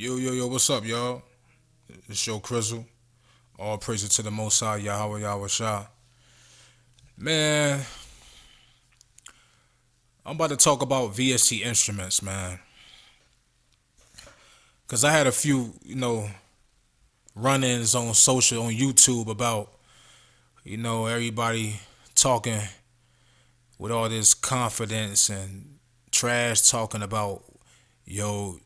Yo, what's up, y'all? It's your Crizzle. All praise to the Most High, Yahweh Shah. Man, I'm about to talk about VST instruments, man. Because I had a few, run-ins on on YouTube about, everybody talking with all this confidence and trash talking about, yo,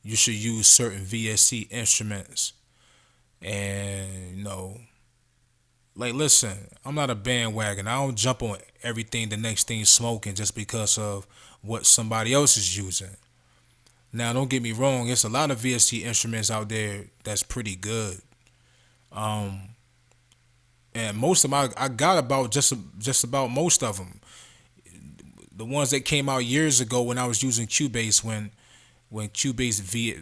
you should use certain VST instruments. And, like, listen, I'm not a bandwagon. I don't jump on everything the next thing smoking just because of what somebody else is using. Now, don't get me wrong. There's a lot of VST instruments out there that's pretty good. Um, and most of them, I got about just about most of them. The ones that came out years ago when I was using Cubase, when Cubase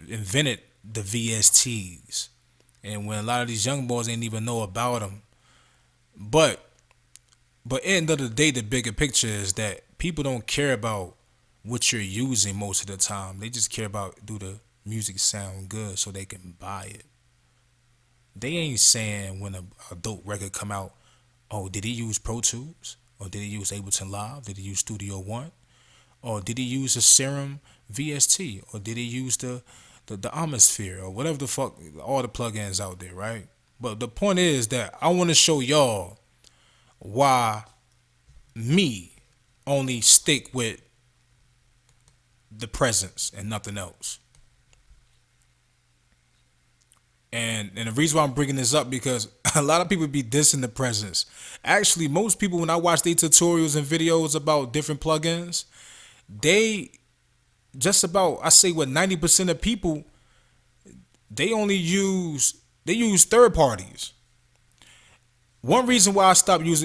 invented the VSTs, and when a lot of these young boys didn't even know about them. But end of the day, the bigger picture is that people don't care about what you're using most of the time. They just care about do the music sound good so they can buy it. They ain't saying when a dope record come out, oh, did he use Pro Tools? Or did he use Ableton Live? Did he use Studio One? Or did he use the Serum VST? Or did he use the Atmosphere? Or whatever the fuck, all the plugins out there, right? But the point is that I want to show y'all why me only stick with the presence and nothing else. And the reason why I'm bringing this up because a lot of people be dissing the presence. Actually, most people when I watch their tutorials and videos about different plugins, they just about I say what 90% of people they use third parties. One reason why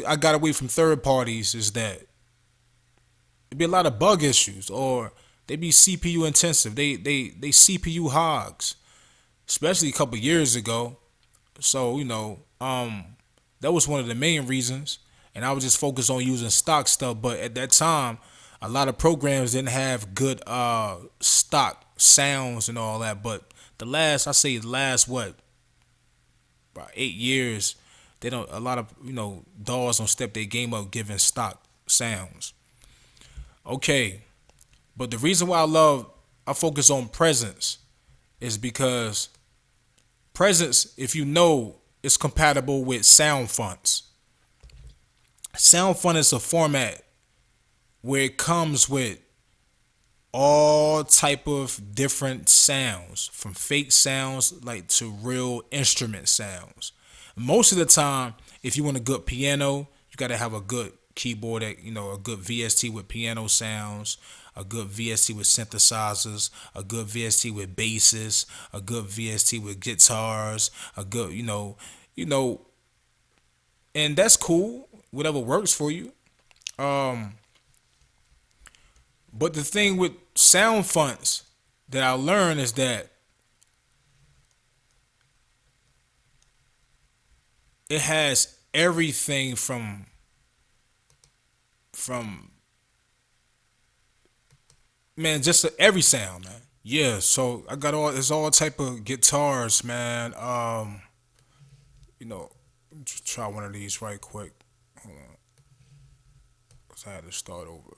I got away from third parties is that there be a lot of bug issues or they be CPU intensive. They CPU hogs, especially a couple years ago. So that was one of the main reasons, and I was just focused on using stock stuff. But at that time, a lot of programs didn't have good stock sounds and all that. But the last what about 8 years, they don't a lot of DAWs don't step their game up giving stock sounds. Okay, but the reason why I focus on presence is because presence, if you know, is compatible with sound fonts. Sound font is a format where it comes with all type of different sounds, from fake sounds like to real instrument sounds. Most of the time, if you want a good piano, you got to have a good keyboard, a good VST with piano sounds, a good VST with synthesizers, a good VST with basses, a good VST with guitars, a good, and that's cool. Whatever works for you. Um, but the thing with sound fonts that I learned is that it has everything from man, just every sound, man. Yeah, so I got there's all type of guitars, man. Try one of these right quick. Hold on, cause I had to start over.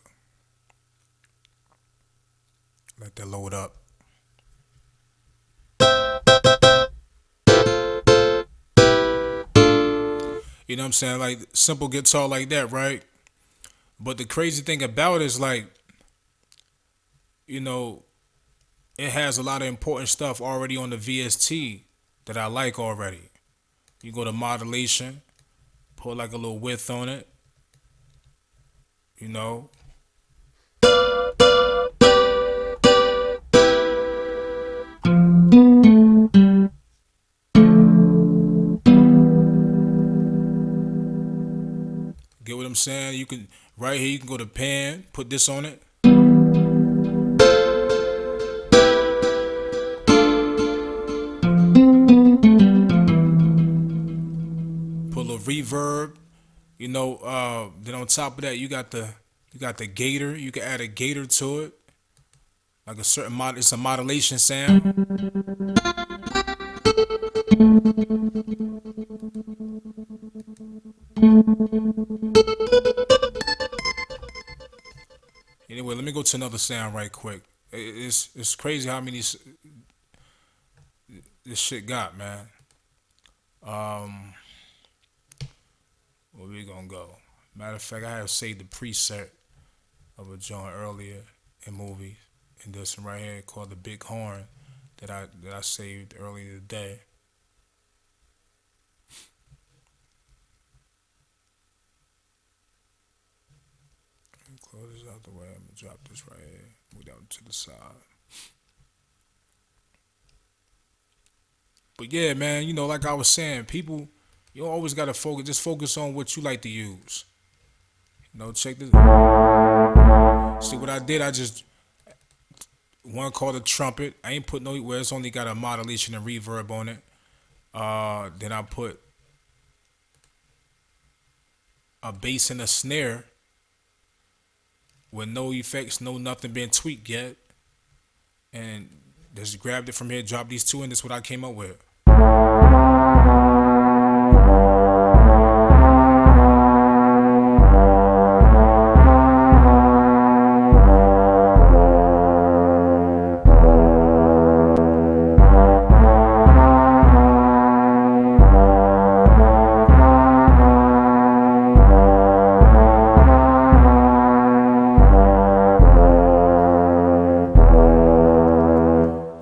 Let that load up. You know what I'm saying? Like simple guitar like that, right? But the crazy thing about it is like, you know, it has a lot of important stuff already on the VST that I like already. You go to modulation, put like a little width on it, you know. Get what I'm saying? You can right here you can go to pan, put this on it. Put a little reverb, then on top of that you got the gator. You can add a gator to it. like a certain mod. It's a modulation sound. Anyway, let me go to another sound right quick. It's crazy how many this shit got, man. Um, where we gonna go? Matter of fact, I have saved the preset of a joint earlier in movies, and this one right here called the Big Horn that I saved earlier today. Close this out the way. I'm gonna drop this right here. Move down to the side. But yeah, man, like I was saying, people, you always gotta focus. Just focus on what you like to use. Check this. See what I did? I just one called a trumpet. I ain't put no where it's only got a modulation and reverb on it. Then I put a bass and a snare with no effects, no nothing being tweaked yet, and just grabbed it from here, dropped these two, and this is what I came up with.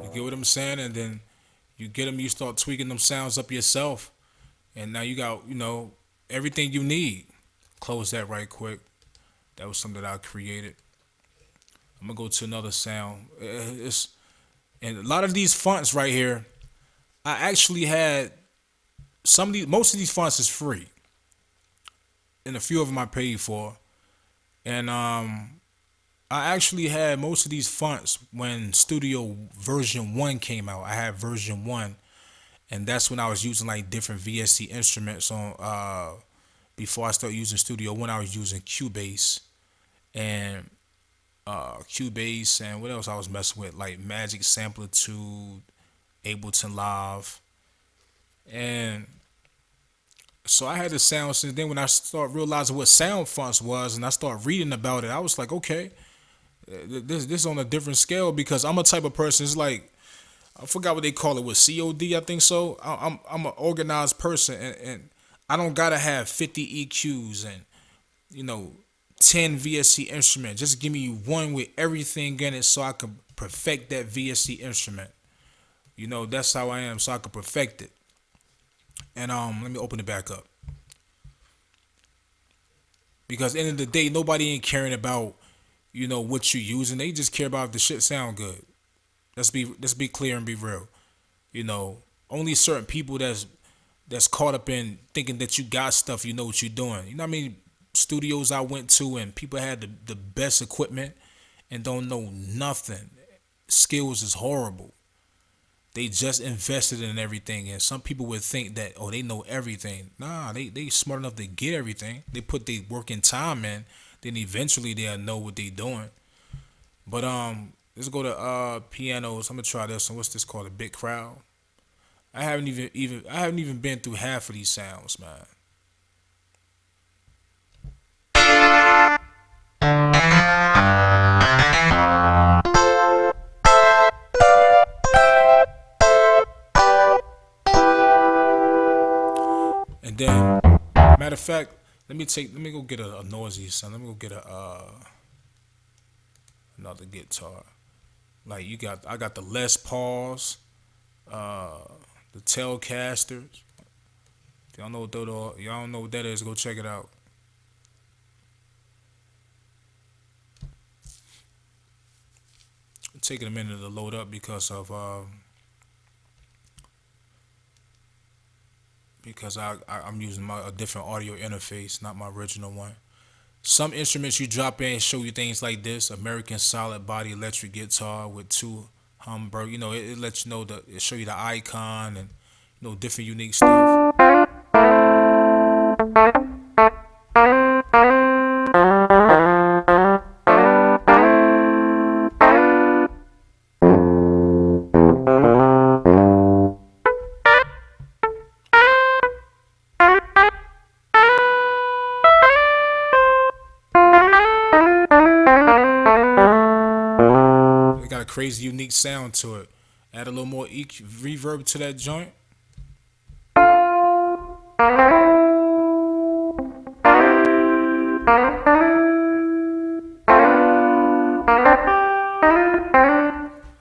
You get what I'm saying? And then you get them, you start tweaking them sounds up yourself, and now you got everything you need. Close that right quick. That was something that I created. I'm gonna go to another sound. It's and a lot of these fonts right here. I actually had most of these fonts is free, and a few of them I paid for. And I actually had most of these fonts when Studio version 1 came out. I had version 1, and that's when I was using like different VSC instruments on before I started using Studio 1. I was using Cubase and Cubase and what else I was messing with, like Magic Samplitude, Ableton Live. And so I had the sound since then. When I started realizing what sound fonts was and I started reading about it, I was like, okay, this is on a different scale, because I'm a type of person. It's like I forgot what they call it with COD. I think so. I'm an organized person, and I don't gotta have 50 EQs and you know 10 VSC instruments. Just give me one with everything in it so I can perfect that VSC instrument. That's how I am, so I can perfect it. And let me open it back up, because at the end of the day, nobody ain't caring about what you using. They just care about if the shit sound good. Let's be clear and be real. You know, only certain people that's caught up in thinking that you got stuff, you know what you're doing. You know what I mean? Studios I went to and people had the best equipment and don't know nothing. Skills is horrible. They just invested in everything, and some people would think that they know everything. Nah, they smart enough to get everything. They put their working time in, then eventually they'll know what they doing. But let's go to pianos. I'm gonna try this one. What's this called? A big crowd. I haven't even been through half of these sounds, man. And then, matter of fact, let me go get a noisy sound. Let me go get another guitar. Like I got the Les Pauls, uh, the Telecasters. If y'all don't know what that is, go check it out. It's taking a minute to load up because I'm using a different audio interface, not my original one. Some instruments you drop in show you things like this: American solid body electric guitar with two Humber. It lets you know it show you the icon and different unique stuff. crazy unique sound to it. Add a little more reverb to that joint.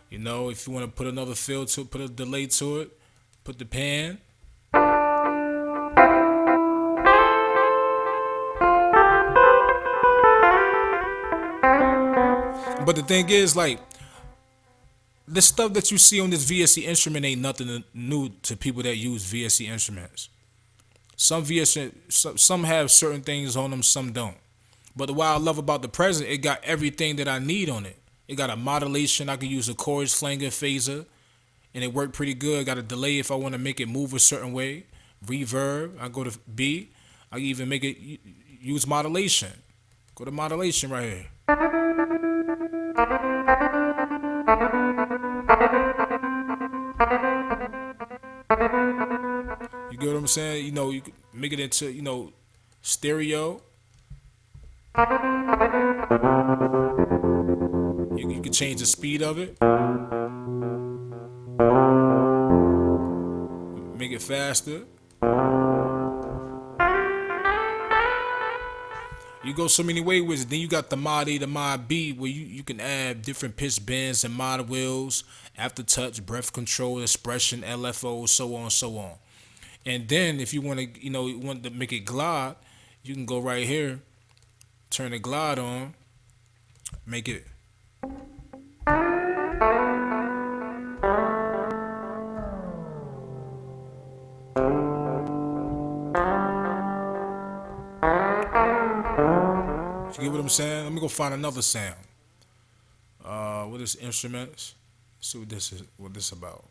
You know, if you want to put another fill to it, put a delay to it, put the pan. But the thing is, like, the stuff that you see on this VSC instrument ain't nothing new to people that use VSC instruments. Some some have certain things on them, some don't. But what I love about the Present, it got everything that I need on it. It got a modulation. I can use a chorus, flanger, phaser, and it worked pretty good. Got a delay if I want to make it move a certain way. Reverb. I go to B. I even make it use modulation. Go to modulation right here. You get what I'm saying? You know, you can make it into, you know, stereo. You can change the speed of it. Make it faster. You go so many ways with it. Then you got the mod A, the mod B, where you can add different pitch bends and mod wheels, aftertouch, breath control, expression, LFO, so on and so on. And then if you want to, you know, you want to make it glide, you can go right here, turn the glide on, make it. You get what I'm saying? Let me go find another sound. What is instruments? Let's see what this about.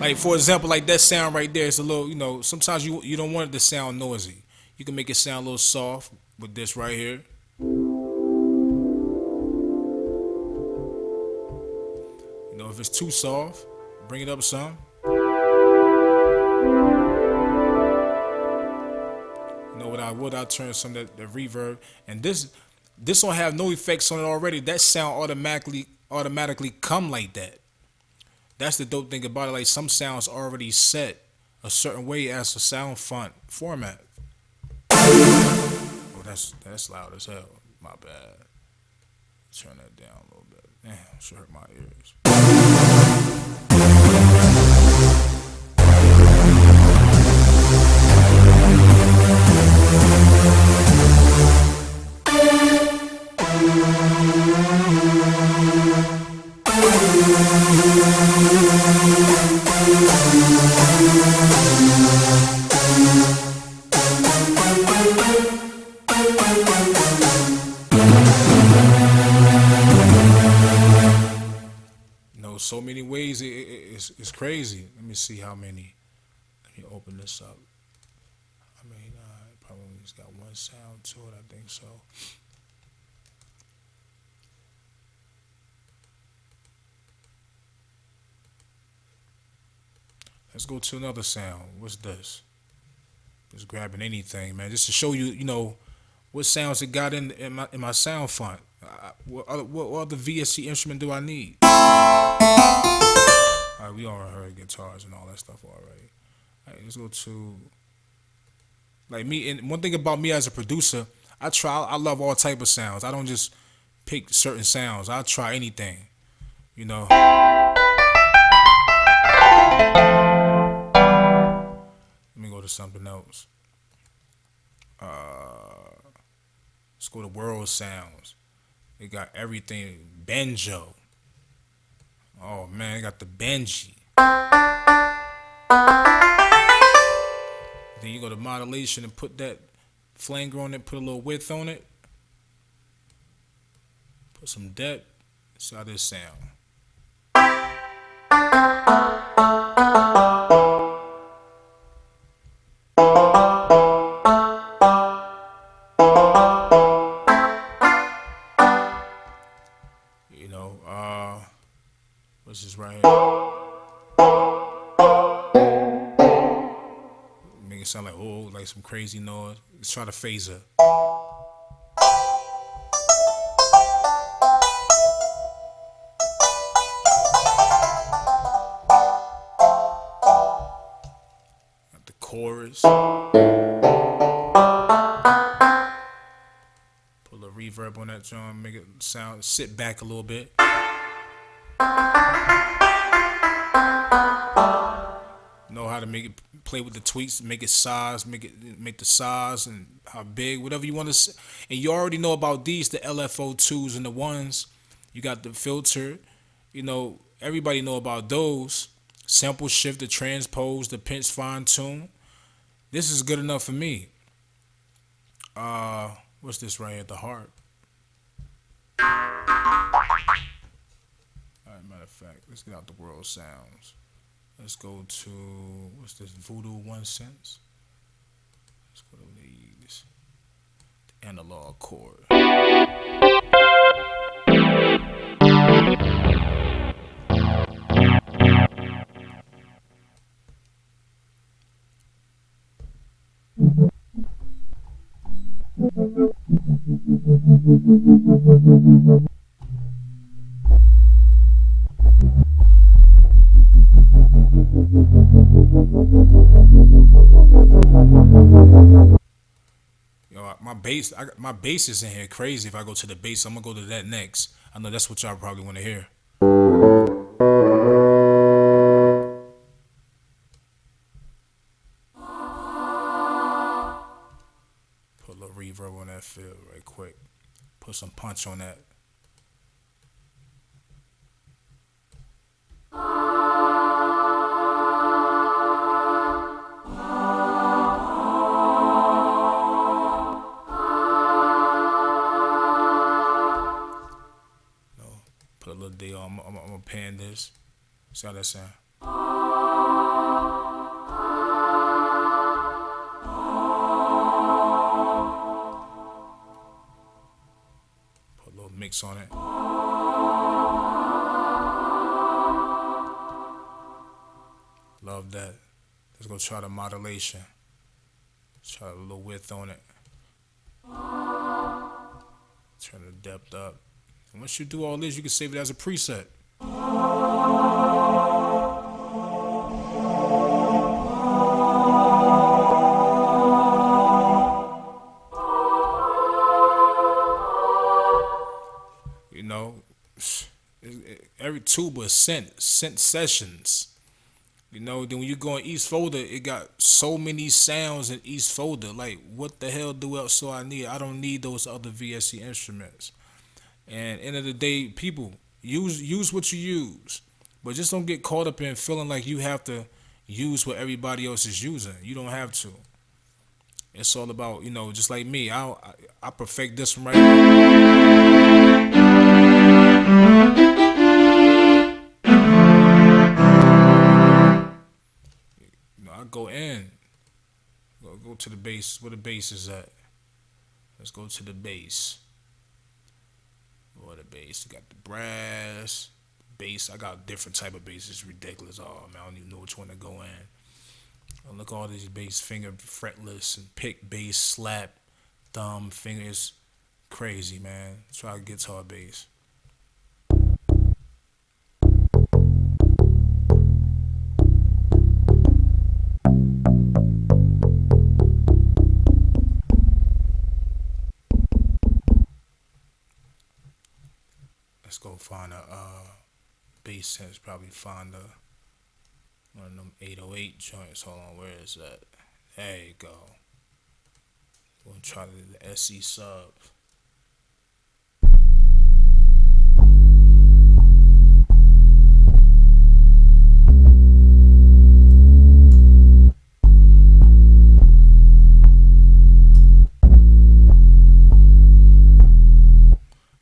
Like, for example, like that sound right there, it's a little, you know, sometimes you don't want it to sound noisy. You can make it sound a little soft with this right here. You know, if it's too soft, bring it up some. You know what I would? I turn some of the reverb, and this don't have no effects on it already. That sound automatically come like that. That's the dope thing about it. Like, some sounds already set a certain way as a sound font format. Oh, that's loud as hell. My bad. Turn that down a little bit. Damn, should hurt my ears. So many ways, it's crazy. Let me see how many. Let me open this up. I mean, probably just got one sound to it. I think so. Let's go to another sound. What's this? Just grabbing anything, man, just to show you, you know, what sounds it got in my sound font. What other VSC instrument do I need? Alright, we already heard guitars and all that stuff already. Alright, let's go to, like, me. And one thing about me as a producer, I love all type of sounds. I don't just pick certain sounds. I try anything, you know. Let me go to something else. Let's go to world sounds. They got everything. Banjo. Oh man, they got the Benji. Then you go to modulation and put that flanger on it, put a little width on it. Put some depth. See how this sound. You know, what's this right here? like some crazy noise. Let's try the phaser. Got the chorus. Put a little reverb on that drum, make it sound, sit back a little bit. Know how to make it play with the tweaks, make it size, make the size and how big, whatever you want to. And you already know about these, the LFO2s and the ones. You got the filter, everybody know about those. Sample shift, the transpose, the pinch fine tune. This is good enough for me. What's this right here? The heart. Alright, matter of fact, let's get out the world sounds. Let's go to, what's this, Voodoo 1 cents. Let's go to these. The analog chord. My bass is in here crazy. If I go to the bass, I'm gonna go to that next. I know that's what y'all probably want to hear. Put a little reverb on that feel right quick. Put some punch on that. Put a little D on. I'm gonna pan this. See how that sound? Put a little mix on it. Love that. Let's go try the modulation. Try a little width on it. Turn the depth up. And once you do all this, you can save it as a preset. Every tuba is sent sessions. Then when you go in each folder, it got so many sounds in each folder. Like, what the hell do else so I need? I don't need those other VSC instruments. And end of the day, people, use what you use, but just don't get caught up in feeling like you have to use what everybody else is using. You don't have to. It's all about, just like me. I perfect this one right now. I go in. Go to the bass. Where the bass is at? Let's go to the bass. Or the bass. You got the brass bass. I got different type of bass. It's ridiculous. Oh man, I don't even know which one to go in. Look at all these bass, finger fretless and pick, bass, slap, thumb, fingers. Crazy, man. Try guitar bass. Let's go find a bass sense. Probably find one of them 808 joints. Hold on, where is that? There you go. We'll try the SC subs.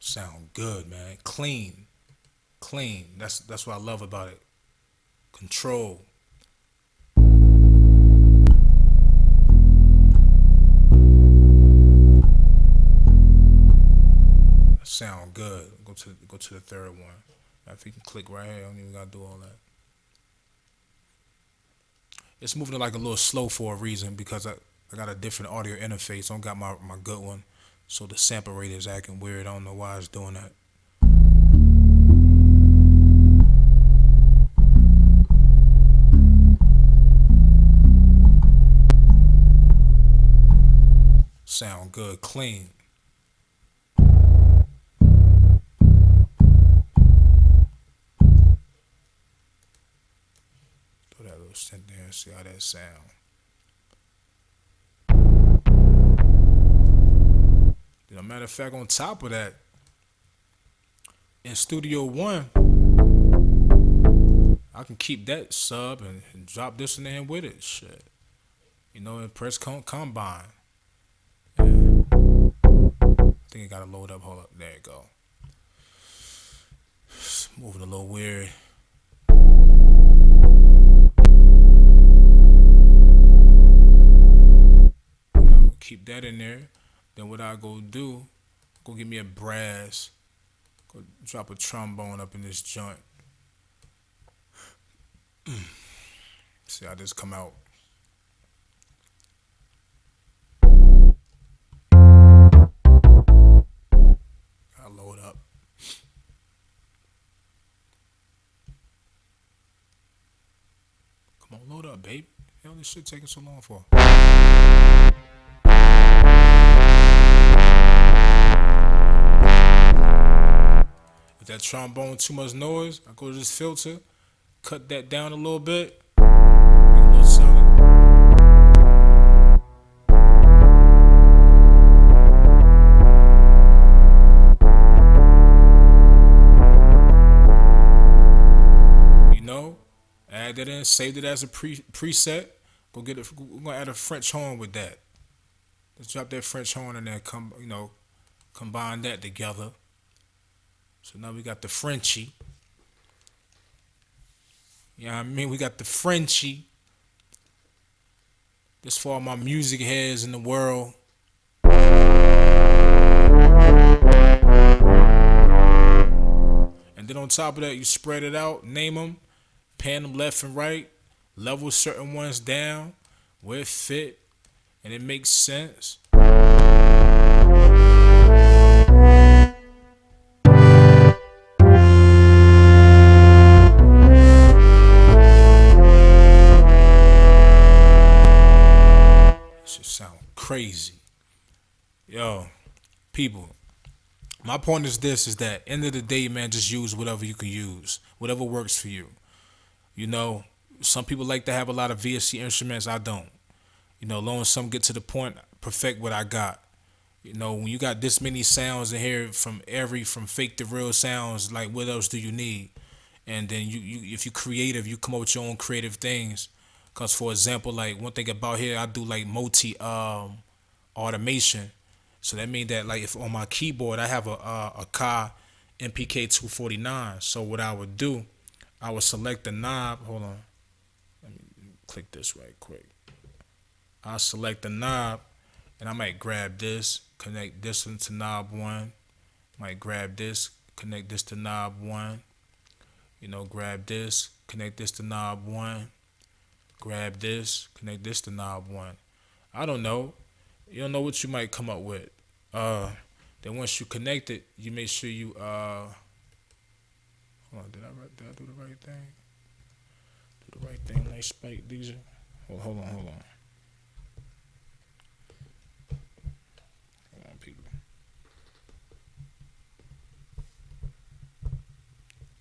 Sound good, man. Clean. That's what I love about it. Control. Sound good. Go to the third one. If you can click right here, I don't even gotta do all that. It's moving like a little slow for a reason because I got a different audio interface. I don't got my good one. So the sample rate is acting weird. I don't know why it's doing that. Sound good, clean. Throw that little shit there and see how that sound. Matter of fact, on top of that, in Studio One, I can keep that sub and drop this in there with it. Shit. And press combine. Yeah. I think it gotta load up. Hold up. There you go. It's moving a little weird. Keep that in there. Then what I go do, go get me a brass. Go drop a trombone up in this joint. See how this come out. I'll load up. Come on, load up, babe. Hell, this shit taking so long for? If that trombone too much noise, I go to this filter, cut that down a little bit, make a little sound. Add that in, saved it as a preset. We're gonna add a French horn with that. Let's drop that French horn in there. Combine that together. So now we got the Frenchie. You know what I mean? We got the Frenchie. This for all my music heads in the world. And then on top of that, you spread it out, name them, pan them left and right, level certain ones down where it fit, and it makes sense. Shit sound crazy. Yo, people, my point is that end of the day, man, just use whatever you can use, whatever works for you. Some people like to have a lot of VSP instruments. I don't. Long as some get to the point, perfect what I got. When you got this many sounds in here from fake to real sounds, like what else do you need? And then you if you creative, you come up with your own creative things. Cause for example, like one thing about here, I do like multi automation. So that means that like if on my keyboard I have a Ka MPK 249. So what I would do, I would select the knob. Hold on. Let me click this right quick. I'll select the knob and I might grab this, connect this into knob 1. Might grab this, connect this to knob 1. Grab this, connect this to knob 1. Grab this, connect this to knob 1. I don't know. You don't know what you might come up with. Then once you connect it, you make sure you hold on, did I do the right thing? Do the right thing, nice spike these. Hold on. Hold on, people.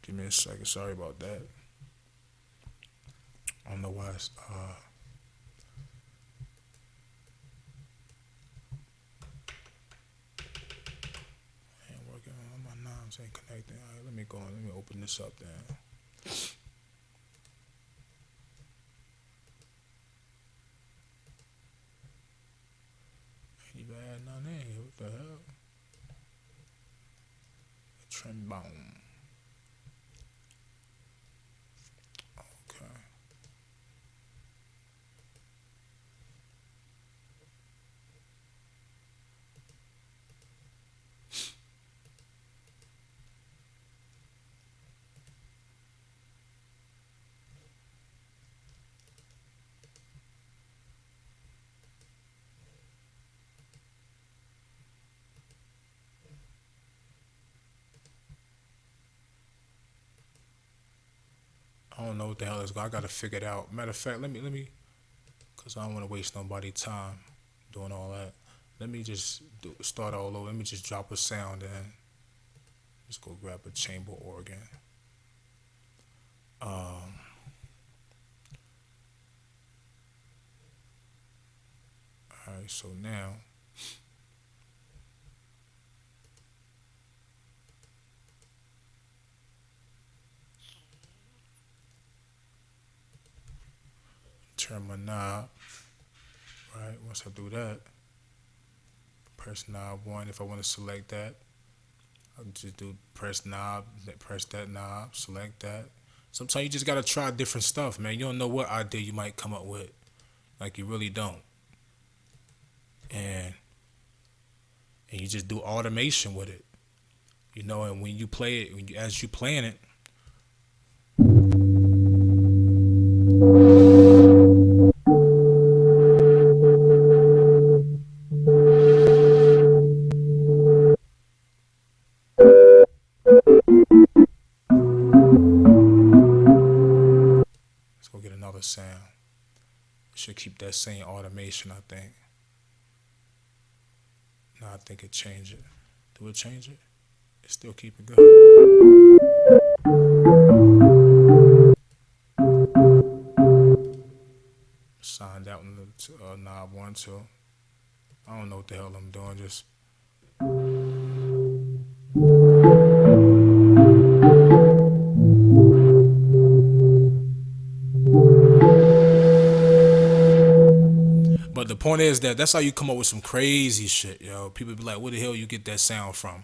Give me a second, sorry about that. I don't know why it's ain't working. My knobs ain't connecting. All right, let me go on. Let me open this up then. Ain't even add none in here. What the hell? Trombone. Okay. don't know what the hell is going. I gotta figure it out. Matter of fact, let me, cause I don't want to waste nobody's time doing all that. Let me just start all over. Let me just drop a sound in. Let's go grab a chamber organ. Um, all right, so now turn my knob. Right, once I do that, press knob one. If I want to select that, I'll just do press knob, press that knob, select that. Sometimes you just gotta try different stuff, man. You don't know what idea you might come up with. Like you really don't. And you just do automation with it. You know, and when you play it, as you playing it, let's go get another sound. Should keep that same automation, I think. No, I think it changed it. Do it change it? It still keep it good. Signed out in the knob one, two. I don't know what the hell I'm doing. Just but the point is that that's how you come up with some crazy shit, yo. People be like, where the hell you get that sound from?